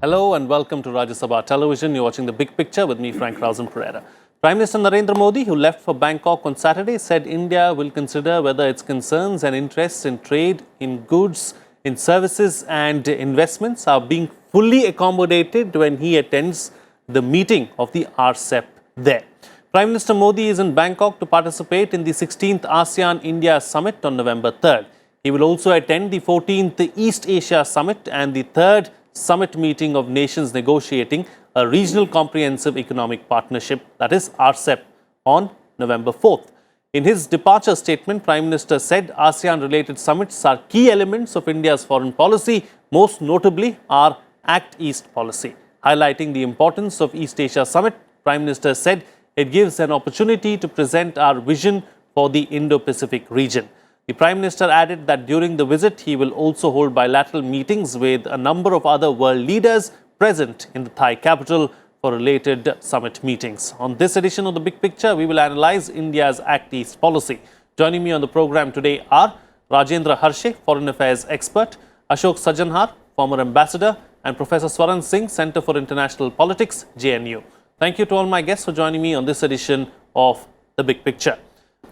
Hello and welcome to Rajya Sabha Television. You're watching The Big Picture with me, Frank Rausen Pereira. Prime Minister Narendra Modi, who left for Bangkok on Saturday, said India will consider whether its concerns and interests in trade, in goods, in services and investments are being fully accommodated when he attends the meeting of the RCEP there. Prime Minister Modi is in Bangkok to participate in the 16th ASEAN-India Summit on November 3rd. He will also attend the 14th East Asia Summit and the 3rd Summit meeting of nations negotiating a regional comprehensive economic partnership, that is RCEP, on November 4th. In his departure statement, Prime Minister said ASEAN-related summits are key elements of India's foreign policy, most notably our Act East policy. Highlighting the importance of East Asia Summit, Prime Minister said it gives an opportunity to present our vision for the Indo-Pacific region. The Prime Minister added that during the visit, he will also hold bilateral meetings with a number of other world leaders present in the Thai capital for related summit meetings. On this edition of The Big Picture, we will analyze India's Act East policy. Joining me on the program today are Rajendra Harshe, Foreign Affairs expert, Ashok Sajanhar, former ambassador, and Professor Swaran Singh, Centre for International Politics, JNU. Thank you to all my guests for joining me on this edition of The Big Picture.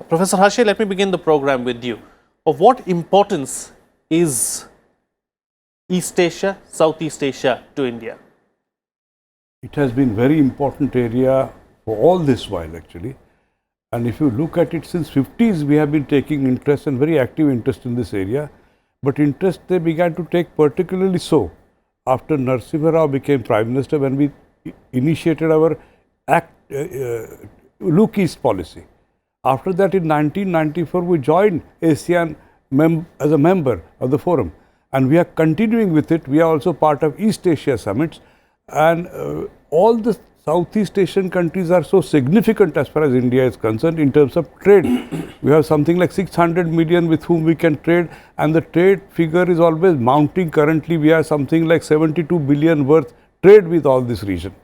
Professor Harshe, let me begin the program with you. Of what importance is East Asia, Southeast Asia to India? It has been very important area for all this while actually. And if you look at it, since 50s we have been taking interest and very active interest in this area. But interest they began to take particularly so after Narasimha Rao became Prime Minister, when we initiated our Look East policy. After that, in 1994, we joined ASEAN as a member of the forum, and we are continuing with it. We are also part of East Asia summits, and all the Southeast Asian countries are so significant as far as India is concerned in terms of trade. We have something like 600 million with whom we can trade, and the trade figure is always mounting. Currently, we have something like 72 billion worth trade with all this region.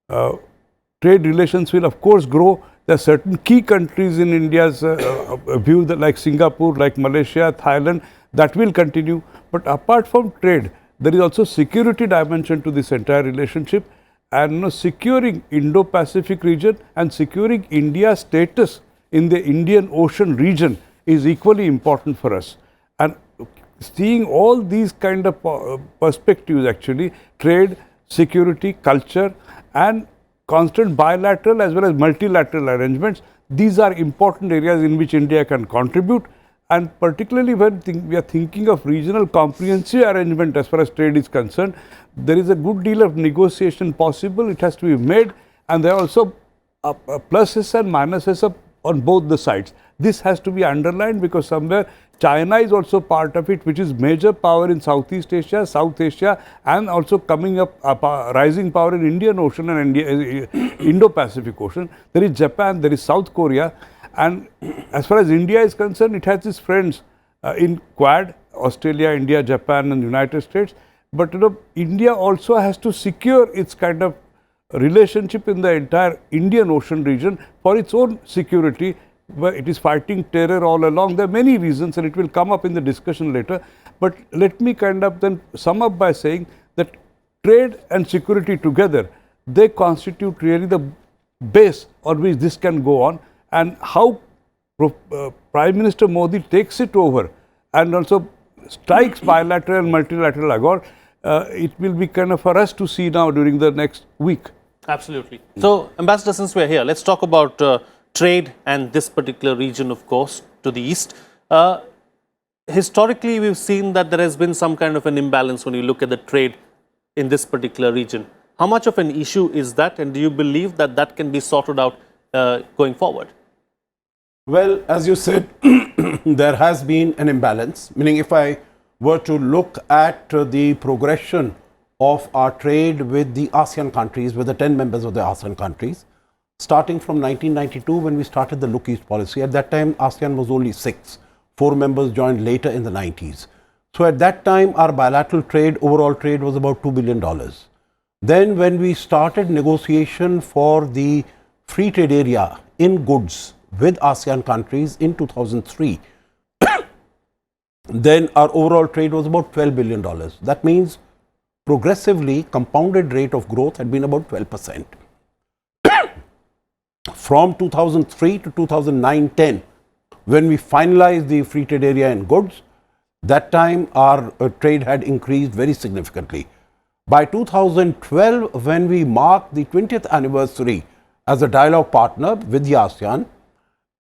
Trade relations will of course grow. There are certain key countries in India's view, that like Singapore, like Malaysia, Thailand, that will continue. But apart from trade, there is also security dimension to this entire relationship, and securing Indo-Pacific region and securing India's status in the Indian Ocean region is equally important for us. And seeing all these kind of perspectives actually, trade, security, culture and constant bilateral as well as multilateral arrangements, these are important areas in which India can contribute, and particularly when we are thinking of regional comprehensive arrangement as far as trade is concerned, there is a good deal of negotiation possible. It has to be made, and there are also pluses and minuses on both the sides. This has to be underlined because somewhere China is also part of it, which is major power in Southeast Asia, South Asia, and also coming up rising power in Indian Ocean and Indo-Pacific Ocean. There is Japan, there is South Korea, and as far as India is concerned, it has its friends in Quad, Australia, India, Japan, and United States. But India also has to secure its kind of relationship in the entire Indian Ocean region for its own security, where it is fighting terror all along. There are many reasons, and it will come up in the discussion later. But let me kind of then sum up by saying that trade and security together, they constitute really the base on which this can go on, and how Prime Minister Modi takes it over and also strikes bilateral and multilateral accord, it will be kind of for us to see now during the next week. Absolutely. So, Ambassador, since we're here, let's talk about trade and this particular region, of course, to the east. Historically, we've seen that there has been some kind of an imbalance when you look at the trade in this particular region. How much of an issue is that, and do you believe that that can be sorted out going forward? Well, as you said, there has been an imbalance, meaning if I were to look at the progression of our trade with the ASEAN countries, with the 10 members of the ASEAN countries, starting from 1992 when we started the Look East policy. At that time, ASEAN was only 6. 4 members joined later in the 90s. So at that time, our bilateral trade, overall trade was about $2 billion. Then when we started negotiation for the free trade area in goods with ASEAN countries in 2003, then our overall trade was about $12 billion. That means progressively compounded rate of growth had been about 12%. From 2003 to 2009-10, when we finalized the free trade area in goods, that time our trade had increased very significantly. By 2012, when we marked the 20th anniversary as a dialogue partner with the ASEAN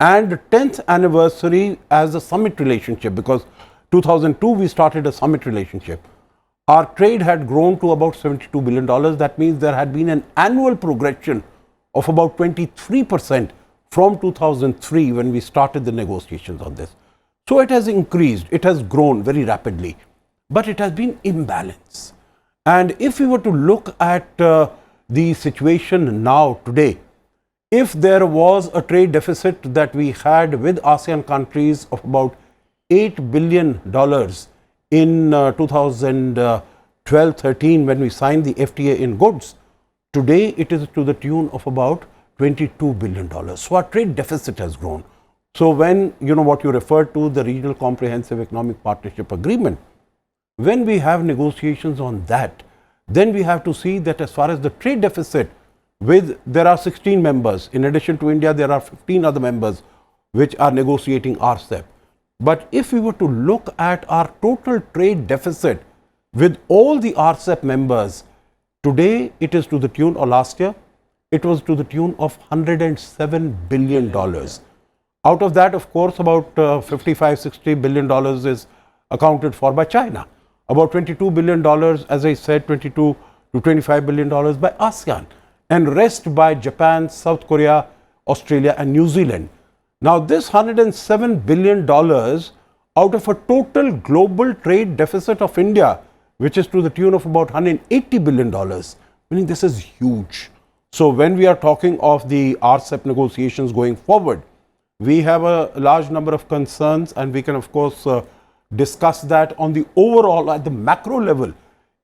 and 10th anniversary as a summit relationship, because 2002 we started a summit relationship, our trade had grown to about $72 billion. That means there had been an annual progression of about 23% from 2003 when we started the negotiations on this. So it has increased, it has grown very rapidly, but it has been imbalance. And if we were to look at the situation now today, if there was a trade deficit that we had with ASEAN countries of about $8 billion in 2012-13 when we signed the FTA in goods, today it is to the tune of about $22 billion. So our trade deficit has grown. So when, what you referred to, the Regional Comprehensive Economic Partnership Agreement, when we have negotiations on that, then we have to see that as far as the trade deficit, there are 16 members. In addition to India, there are 15 other members which are negotiating RCEP. But if we were to look at our total trade deficit with all the RCEP members, today it is to the tune, or last year, it was to the tune of $107 billion. Out of that, of course, about $55–60 billion is accounted for by China. About $22 billion, as I said, $22 to $25 billion by ASEAN, and rest by Japan, South Korea, Australia and New Zealand. Now this $107 billion out of a total global trade deficit of India, which is to the tune of about $180 billion, meaning this is huge. So when we are talking of the RCEP negotiations going forward, we have a large number of concerns, and we can of course discuss that on the overall, at the macro level.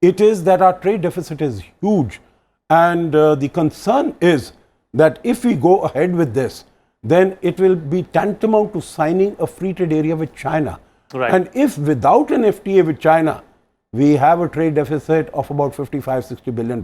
It is that our trade deficit is huge, and the concern is that if we go ahead with this, then it will be tantamount to signing a free trade area with China. Right. And if without an FTA with China, we have a trade deficit of about $55–60 billion,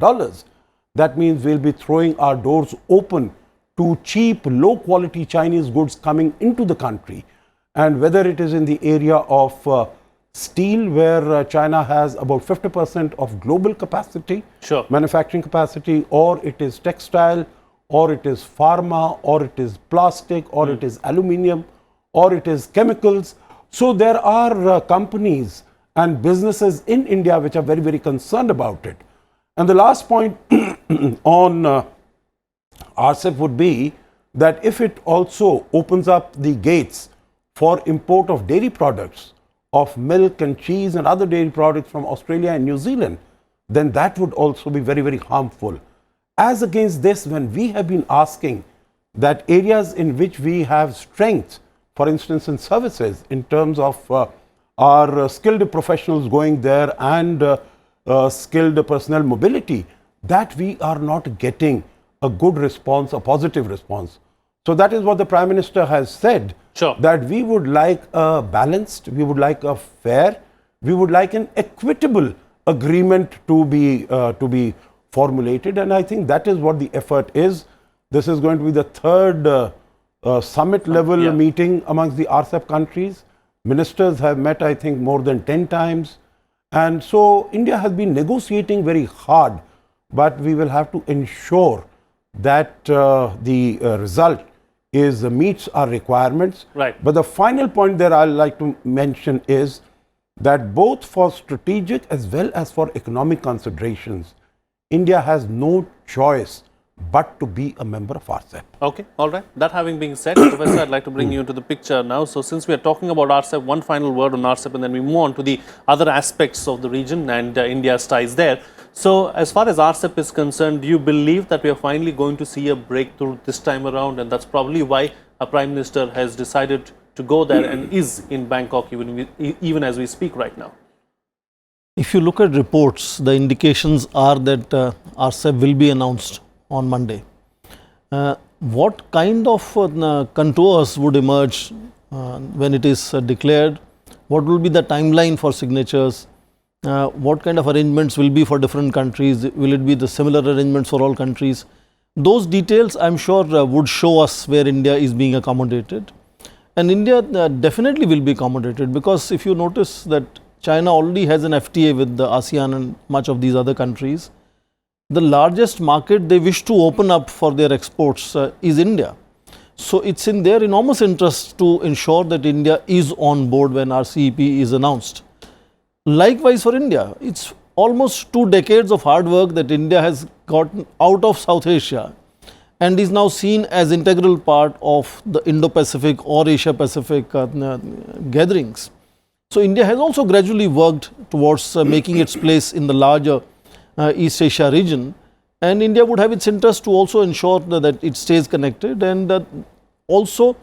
that means we'll be throwing our doors open to cheap, low quality Chinese goods coming into the country. And whether it is in the area of steel, where China has about 50% of global capacity, sure, manufacturing capacity, or it is textile, or it is pharma, or it is plastic, or it is aluminium, or it is chemicals. So there are companies and businesses in India which are very, very concerned about it. And the last point on RCEP would be that if it also opens up the gates for import of dairy products, of milk and cheese and other dairy products from Australia and New Zealand, then that would also be very, very harmful. As against this, when we have been asking that areas in which we have strength, for instance in services, in terms of our skilled professionals going there and skilled personnel mobility, that we are not getting a good response, a positive response. So that is what the Prime Minister has said, sure, that we would like a balanced, we would like a fair, we would like an equitable agreement to be formulated, and I think that is what the effort is. This is going to be the third summit level meeting amongst the RCEP countries. Ministers have met, I think, more than 10 times. And so India has been negotiating very hard, but we will have to ensure that the result meets our requirements. Right. But the final point that I'd like to mention is that both for strategic as well as for economic considerations, India has no choice but to be a member of RCEP. Okay, all right. That having been said, Professor, I'd like to bring you into the picture now. So since we are talking about RCEP, one final word on RCEP, and then we move on to the other aspects of the region and India's ties there. So as far as RCEP is concerned, do you believe that we are finally going to see a breakthrough this time around? And that's probably why our Prime Minister has decided to go there and is in Bangkok even as we speak right now. If you look at reports, the indications are that RCEP will be announced on Monday. What kind of contours would emerge when it is declared? What will be the timeline for signatures? what kind of arrangements will be for different countries, will it be the similar arrangements for all countries? Those details I'm sure would show us where India is being accommodated. And India definitely will be accommodated, because if you notice that China already has an FTA with the ASEAN and much of these other countries. The largest market they wish to open up for their exports is India. So it's in their enormous interest to ensure that India is on board when RCEP is announced. Likewise for India, it's almost 2 decades of hard work that India has gotten out of South Asia and is now seen as integral part of the Indo-Pacific or Asia-Pacific gatherings. So India has also gradually worked towards making its place in the larger East Asia region, and India would have its interest to also ensure that it stays connected, and also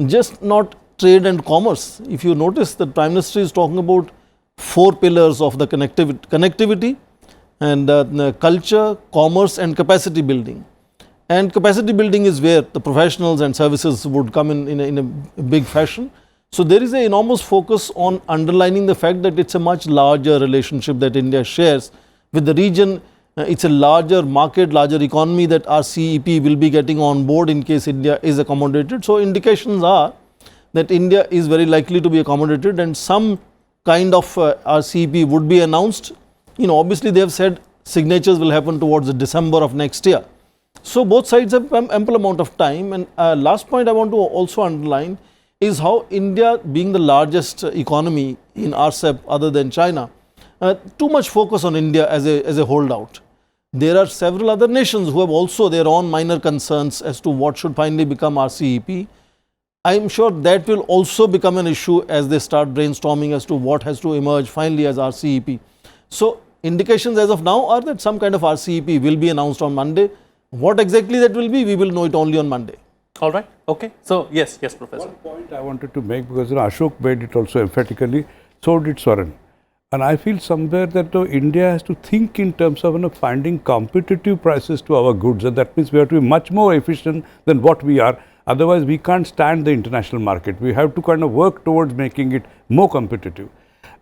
just not trade and commerce. If you notice, the Prime Minister is talking about 4 pillars of the connectivity and culture, commerce and capacity building. And capacity building is where the professionals and services would come in a big fashion. So there is an enormous focus on underlining the fact that it's a much larger relationship that India shares with the region. It's a larger market, larger economy that RCEP will be getting on board in case India is accommodated. So indications are that India is very likely to be accommodated, and some kind of RCEP would be announced. Obviously they have said signatures will happen towards December of next year. So both sides have ample amount of time. And last point I want to also underline is how India, being the largest economy in RCEP other than China, too much focus on India as a holdout. There are several other nations who have also their own minor concerns as to what should finally become RCEP. I am sure that will also become an issue as they start brainstorming as to what has to emerge finally as RCEP. So indications as of now are that some kind of RCEP will be announced on Monday. What exactly that will be, we will know it only on Monday. All right. Okay. So, yes, Professor. One point I wanted to make, because Ashok made it also emphatically, so did Swaran. And I feel somewhere that India has to think in terms of finding competitive prices to our goods, and that means we have to be much more efficient than what we are. Otherwise, we can't stand the international market. We have to kind of work towards making it more competitive.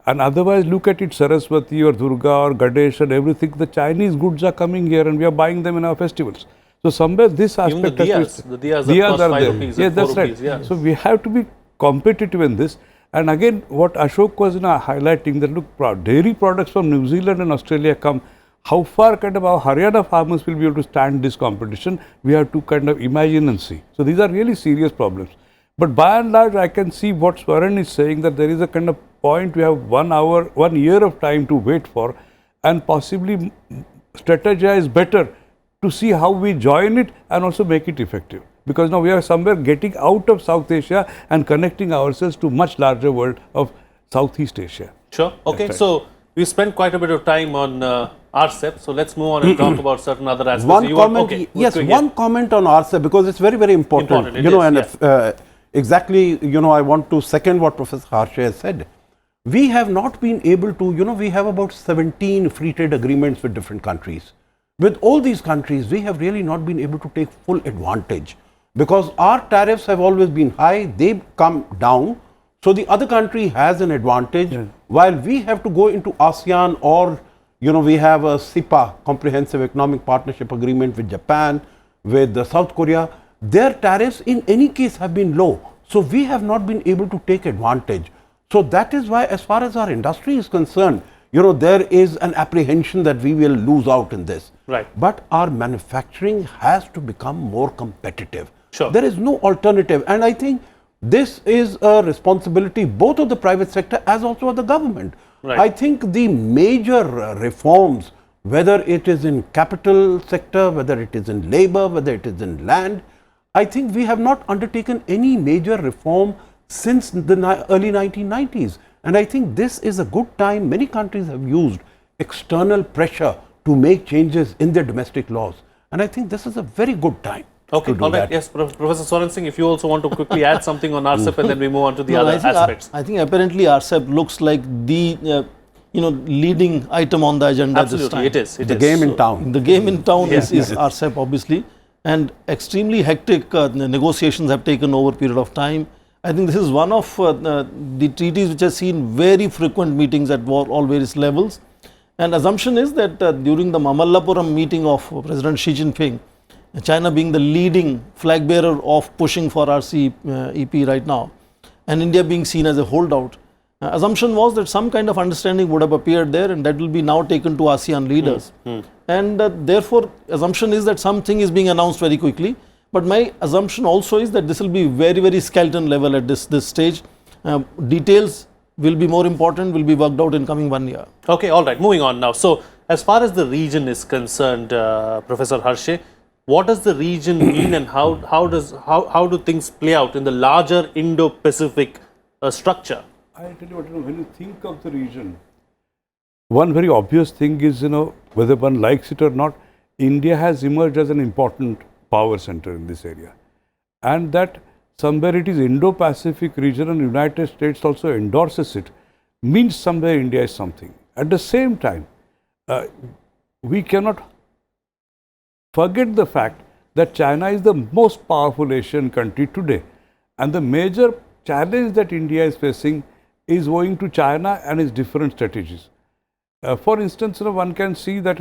And otherwise, look at it, Saraswati or Durga or Ganesh and everything. The Chinese goods are coming here and we are buying them in our festivals. So somewhere this aspect, even the diyas are 5 rupees. Yes, that's right. Rupees, yeah. So we have to be competitive in this. And again, what Ashok was highlighting, that look, dairy products from New Zealand and Australia come. How far kind of our Haryana farmers will be able to stand this competition? We have to kind of imagine and see. So these are really serious problems. But by and large, I can see what Swaran is saying, that there is a kind of point we have 1 year of time to wait for, and possibly strategize better to see how we join it and also make it effective. Because now we are somewhere getting out of South Asia and connecting ourselves to much larger world of Southeast Asia. Sure. Okay. Right. So we spent quite a bit of time on RCEP. So let's move on and talk about certain other aspects. One comment on RCEP, because it's very, very important. Exactly, I want to second what Professor Harsha has said. We have not been able to, we have about 17 free trade agreements with different countries. With all these countries, we have really not been able to take full advantage, because our tariffs have always been high, they come down. So the other country has an advantage, while we have to go into ASEAN, or, we have a CEPA, Comprehensive Economic Partnership Agreement with Japan, with South Korea. Their tariffs in any case have been low. So we have not been able to take advantage. So that is why, as far as our industry is concerned, there is an apprehension that we will lose out in this. Right. But our manufacturing has to become more competitive. Sure. There is no alternative. And I think this is a responsibility both of the private sector as also of the government. Right. I think the major reforms, whether it is in capital sector, whether it is in labor, whether it is in land, I think we have not undertaken any major reform since the early 1990s. And I think this is a good time. Many countries have used external pressure to make changes in their domestic laws. And I think this is a very good time. Okay, all right. Yes, Professor Swaran Singh, if you also want to quickly add something on RCEP, and then we move on to the other aspects. I think apparently RCEP looks like the leading item on the agenda this time. Absolutely, it is. The game in town. The game in town is RCEP, obviously. And extremely hectic negotiations have taken over a period of time. I think this is one of the treaties which has seen very frequent meetings at all various levels. And assumption is that during the Mamallapuram meeting of President Xi Jinping, China being the leading flag bearer of pushing for RCEP right now, and India being seen as a holdout, assumption was that some kind of understanding would have appeared there, and that will be now taken to ASEAN leaders. And therefore, assumption is that something is being announced very quickly. But my assumption also is that this will be very, very skeleton level at this stage. Details will be more important, will be worked out in coming 1 year. Okay, all right, moving on now. So, as far as the region is concerned, Professor Harshe, what does the region mean, and how do things play out in the larger Indo-Pacific structure? I tell you what, when you think of the region, one very obvious thing is, whether one likes it or not, India has emerged as an important power center in this area. And that somewhere it is Indo-Pacific region and United States also endorses it, means somewhere India is something. At the same time, we cannot forget the fact that China is the most powerful Asian country today. And the major challenge that India is facing is owing to China and its different strategies. For instance, one can see that,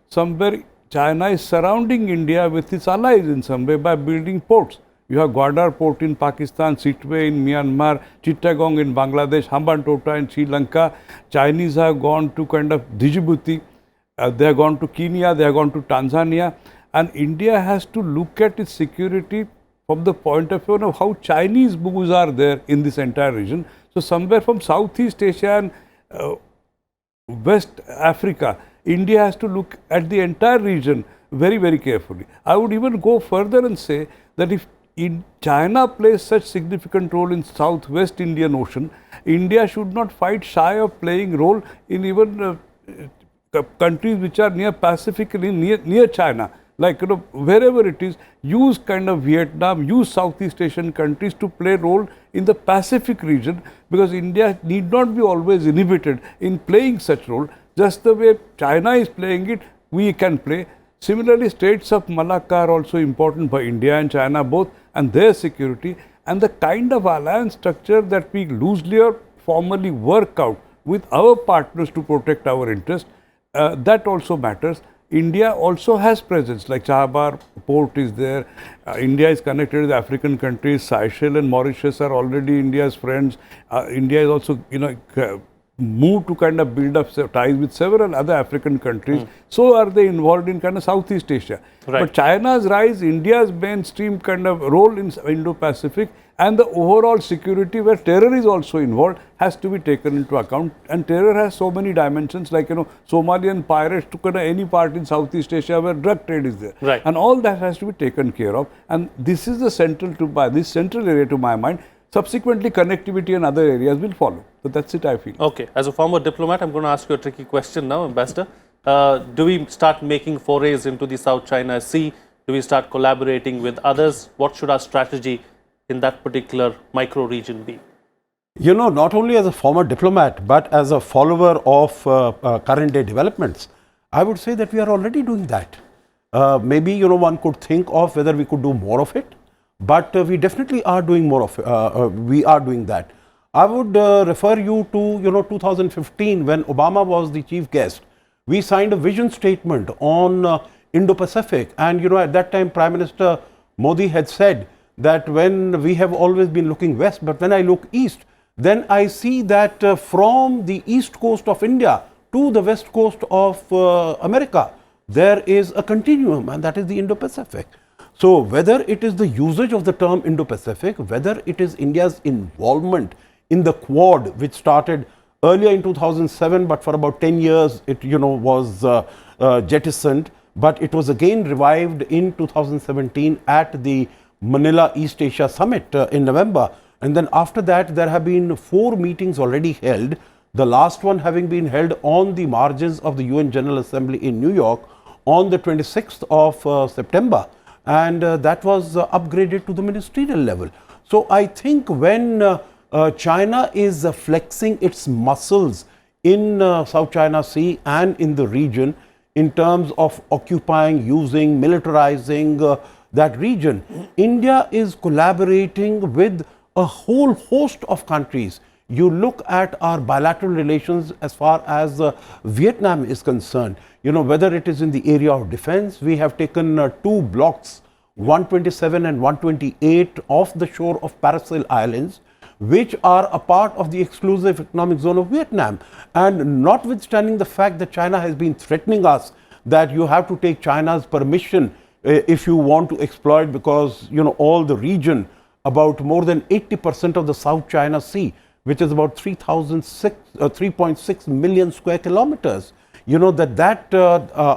somewhere China is surrounding India with its allies in some way by building ports. You have Gwadar port in Pakistan, Sittwe in Myanmar, Chittagong in Bangladesh, Hambantota in Sri Lanka. Chinese have gone to kind of Djibouti, they have gone to Kenya, they have gone to Tanzania. And India has to look at its security from the point of view of how Chinese moves are there in this entire region. So, somewhere from Southeast Asia and West Africa, India has to look at the entire region very, very carefully. I would even go further and say that if China plays such significant role in Southwest Indian Ocean, India should not fight shy of playing role in even countries which are near Pacifically near China. Like, wherever it is, use kind of Vietnam, use Southeast Asian countries to play role in the Pacific region, because India need not be always inhibited in playing such role. Just the way China is playing it, we can play. Similarly, states of Malacca are also important for India and China both, and their security, and the kind of alliance structure that we loosely or formally work out with our partners to protect our interest, that also matters. India also has presence, like Chahabar port is there. India is connected with African countries. Seychelles and Mauritius are already India's friends. India is also, moved to kind of build up ties with several other African countries. So are they involved in kind of Southeast Asia. Right. But China's rise, India's mainstream kind of role in Indo-Pacific, and the overall security where terror is also involved has to be taken into account. And terror has so many dimensions, like, Somalian pirates took any part in Southeast Asia where drug trade is there. Right. And all that has to be taken care of. And this is the central area to my mind. Subsequently, connectivity and other areas will follow. So that's it, I feel. Okay. As a former diplomat, I'm going to ask you a tricky question now, Ambassador. Do we start making forays into the South China Sea? Do we start collaborating with others? What should our strategy in that particular micro region be? Not only as a former diplomat, but as a follower of current day developments, I would say that we are already doing that. Maybe, one could think of whether we could do more of it, but we definitely are doing more of we are doing that. I would refer you to, 2015, when Obama was the chief guest. We signed a vision statement on Indo-Pacific, and, at that time, Prime Minister Modi had said that when we have always been looking west, but when I look east, then I see that from the east coast of India to the west coast of America, there is a continuum, and that is the Indo-Pacific. So, whether it is the usage of the term Indo-Pacific, whether it is India's involvement in the Quad, which started earlier in 2007, but for about 10 years it was jettisoned, but it was again revived in 2017 at the Manila East Asia Summit in November. And then after that, there have been 4 meetings already held, the last one having been held on the margins of the UN General Assembly in New York on the 26th of September. And that was upgraded to the ministerial level. So I think when China is flexing its muscles in South China Sea and in the region in terms of occupying, using, militarizing that region, India is collaborating with a whole host of countries, you look at our bilateral relations as far as Vietnam is concerned, you know, whether it is in the area of defense, we have taken 2 blocks, 127 and 128 off the shore of Paracel Islands, which are a part of the exclusive economic zone of Vietnam. And notwithstanding the fact that China has been threatening us that you have to take China's permission if you want to exploit, because, you know, all the region, about more than 80% of the South China Sea, which is about 3.6 million square kilometers, you know, that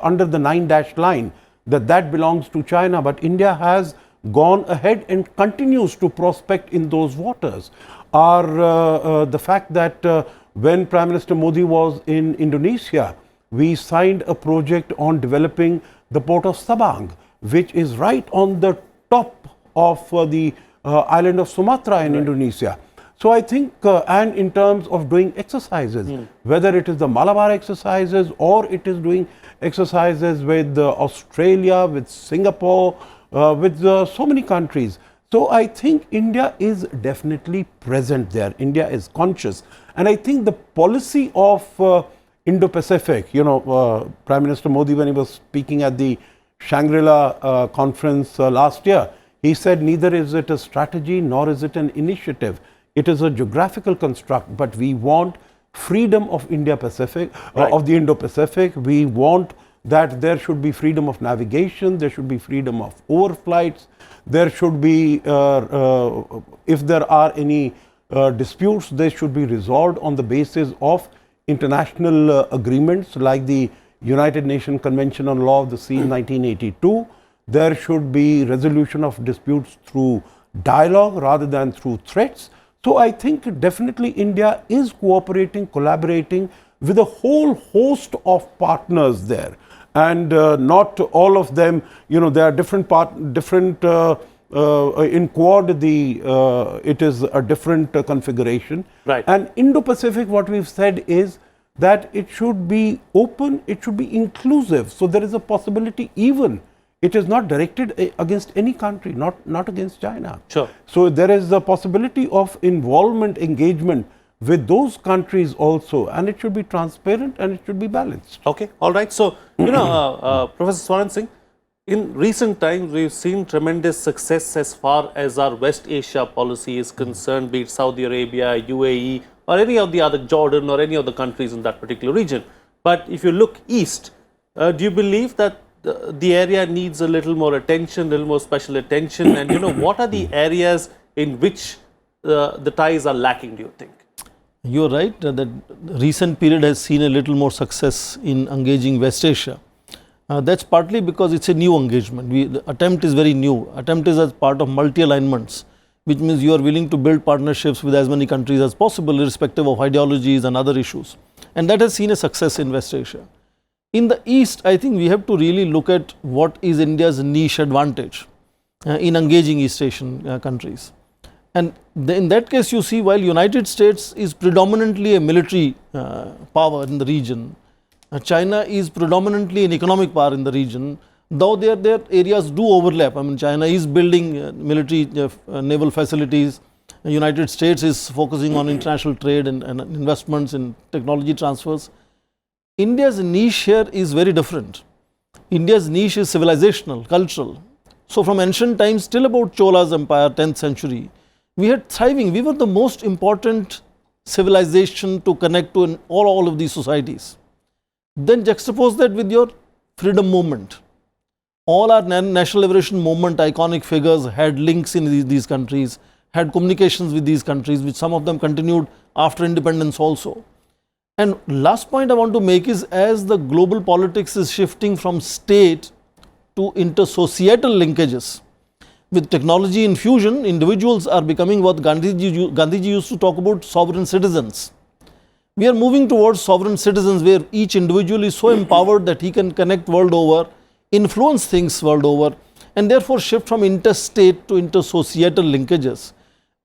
under the 9-dash line, that belongs to China. But India has gone ahead and continues to prospect in those waters. The fact that when Prime Minister Modi was in Indonesia, we signed a project on developing the port of Sabang, which is right on the top of the island of Sumatra in Indonesia. So I think, and in terms of doing exercises, whether it is the Malabar exercises or it is doing exercises with Australia, with Singapore, with so many countries. So I think India is definitely present there. India is conscious. And I think the policy of Indo-Pacific, you know, Prime Minister Modi, when he was speaking at the Shangri-La conference last year, he said neither is it a strategy nor is it an initiative. It is a geographical construct, but we want freedom of India-Pacific, of the Indo-Pacific. We want that there should be freedom of navigation, there should be freedom of overflights, there should be, if there are any disputes, they should be resolved on the basis of international agreements like the United Nations Convention on Law of the Sea in 1982. There should be resolution of disputes through dialogue rather than through threats. So I think definitely India is cooperating, collaborating with a whole host of partners there. And not all of them, you know, there are different in Quad, it is a different configuration. Right. And Indo-Pacific, what we've said is that it should be open, it should be inclusive. So there is a possibility, even it is not directed against any country, not against China. Sure. So there is a possibility of involvement, engagement with those countries also, and it should be transparent and it should be balanced. Okay, all right. So, you know, Professor Swaran Singh, in recent times, we've seen tremendous success as far as our West Asia policy is concerned, be it Saudi Arabia, UAE, or any of the other, Jordan, or any of the countries in that particular region. But if you look east, do you believe that the area needs a little more attention, a little more special attention? And, you know, what are the areas in which the ties are lacking, do you think? You are right that the recent period has seen a little more success in engaging West Asia. That's partly because it's a new engagement. The attempt is very new. Attempt is as part of multi-alignments, which means you are willing to build partnerships with as many countries as possible, irrespective of ideologies and other issues. And that has seen a success in West Asia. In the East, I think we have to really look at what is India's niche advantage in engaging East Asian countries. And in that case, you see, while United States is predominantly a military power in the region, China is predominantly an economic power in the region, though their areas do overlap. I mean, China is building military naval facilities. The United States is focusing on international trade and investments in technology transfers. India's niche here is very different. India's niche is civilizational, cultural. So from ancient times till about Chola's empire, 10th century, we had thriving. We were the most important civilization to connect to in all of these societies. Then juxtapose that with your freedom movement. All our national liberation movement iconic figures had links in these countries, had communications with these countries, which some of them continued after independence also. And last point I want to make is, as the global politics is shifting from state to intersocietal linkages, with technology infusion, individuals are becoming what Gandhiji used to talk about, sovereign citizens. We are moving towards sovereign citizens where each individual is so empowered that he can connect world over, influence things world over, and therefore shift from interstate to intersocietal linkages.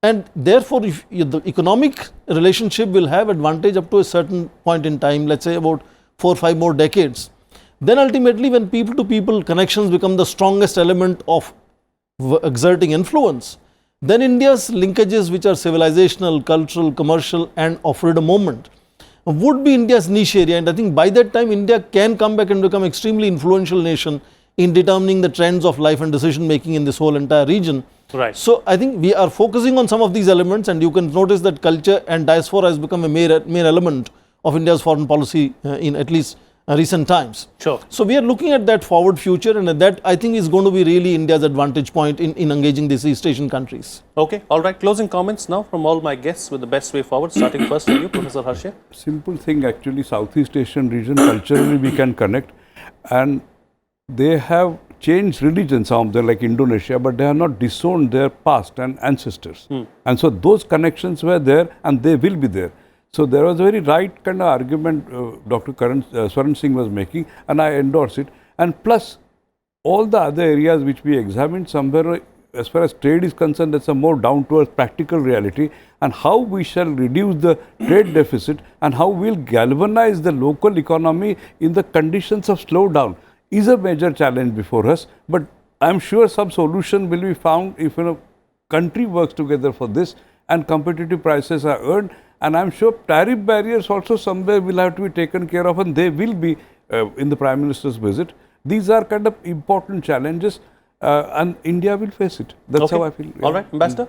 And therefore, if the economic relationship will have advantage up to a certain point in time, let's say about 4 or 5 more decades. Then ultimately, when people to people connections become the strongest element of exerting influence, Then India's linkages, which are civilizational, cultural, commercial and of freedom movement, would be India's niche area. And I think by that time, India can come back and become extremely influential nation in determining the trends of life and decision making in this whole entire region. Right. So I think we are focusing on some of these elements, and you can notice that culture and diaspora has become a main element of India's foreign policy in at least recent times. Sure. So we are looking at that forward future, and that I think is going to be really India's advantage point in engaging these East Asian countries. Okay, all right. Closing comments now from all my guests with the best way forward. Starting first with you, Professor Harsha. Simple thing, actually, Southeast Asian region, culturally we can connect, and they have changed religion, some of them like Indonesia, but they have not disowned their past and ancestors. And so those connections were there and they will be there. So there was a very right kind of argument Dr. Swaran Singh was making, and I endorse it. And plus, all the other areas which we examined, somewhere as far as trade is concerned, that's a more down to earth practical reality, and how we shall reduce the trade deficit and how we'll galvanize the local economy in the conditions of slowdown is a major challenge before us. But I'm sure some solution will be found if country works together for this and competitive prices are earned. And I'm sure tariff barriers also somewhere will have to be taken care of, and they will be in the Prime Minister's visit. These are kind of important challenges, and India will face it. That's how I feel. All right, Ambassador.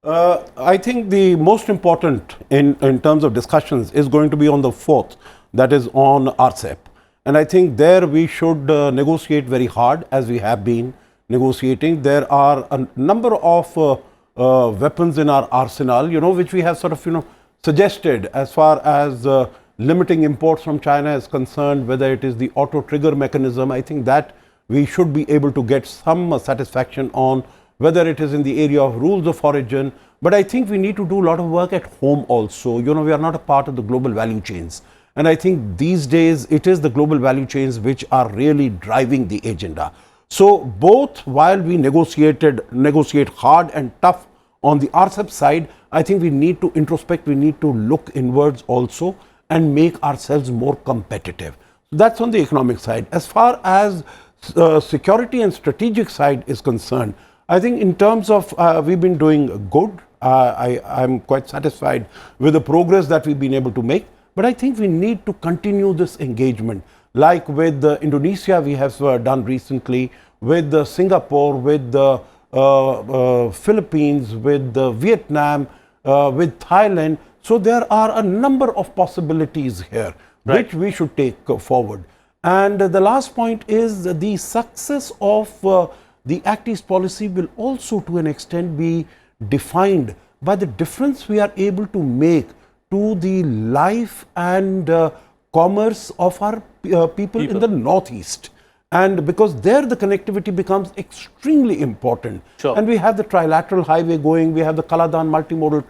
I think the most important in terms of discussions is going to be on the 4th, that is on RCEP. And I think there we should negotiate very hard, as we have been negotiating. There are a number of weapons in our arsenal, which we have sort of, suggested as far as limiting imports from China is concerned, whether it is the auto trigger mechanism. I think that we should be able to get some satisfaction on, whether it is in the area of rules of origin. But I think we need to do a lot of work at home also. We are not a part of the global value chains. And I think these days it is the global value chains which are really driving the agenda. So both while we negotiate hard and tough on the RCEP side, I think we need to introspect, we need to look inwards also and make ourselves more competitive. That's on the economic side. As far as security and strategic side is concerned, I think in terms of we've been doing good. I'm quite satisfied with the progress that we've been able to make. But I think we need to continue this engagement, like with Indonesia we have done recently, with Singapore, with the Philippines, with Vietnam, with Thailand. So there are a number of possibilities here, which we should take forward. And the last point is the success of the Act East policy will also to an extent be defined by the difference we are able to make to the life and commerce of our people in the Northeast. And because there the connectivity becomes extremely important. Sure. And we have the trilateral highway going, we have the Kaladan multimodal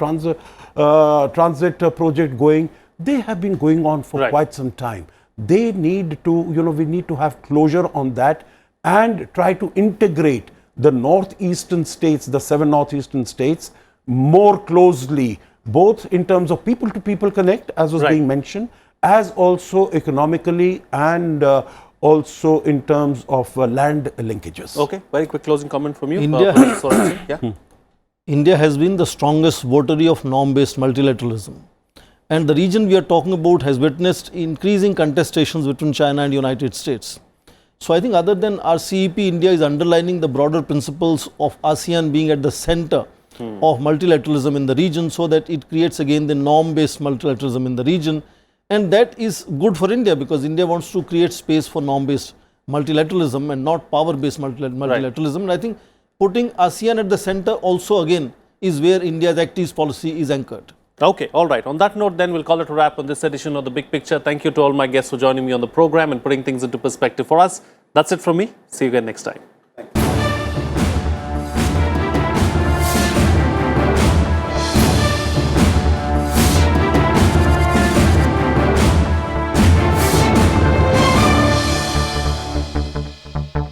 transit project going. They have been going on for quite some time. They need to, we need to have closure on that and try to integrate the northeastern states, the 7 northeastern states, more closely, both in terms of people-to-people connect, as was being mentioned, as also economically and also in terms of land linkages. Okay, very quick closing comment from you. India has been the strongest votary of norm-based multilateralism. And the region we are talking about has witnessed increasing contestations between China and United States. So I think other than RCEP, India is underlining the broader principles of ASEAN being at the center of multilateralism in the region, so that it creates again the norm-based multilateralism in the region. And that is good for India, because India wants to create space for norm-based multilateralism and not power-based multilateralism. And I think putting ASEAN at the center also again is where India's Act East policy is anchored. Okay, all right. On that note, then we'll call it a wrap on this edition of The Big Picture. Thank you to all my guests for joining me on the program and putting things into perspective for us. That's it from me. See you again next time.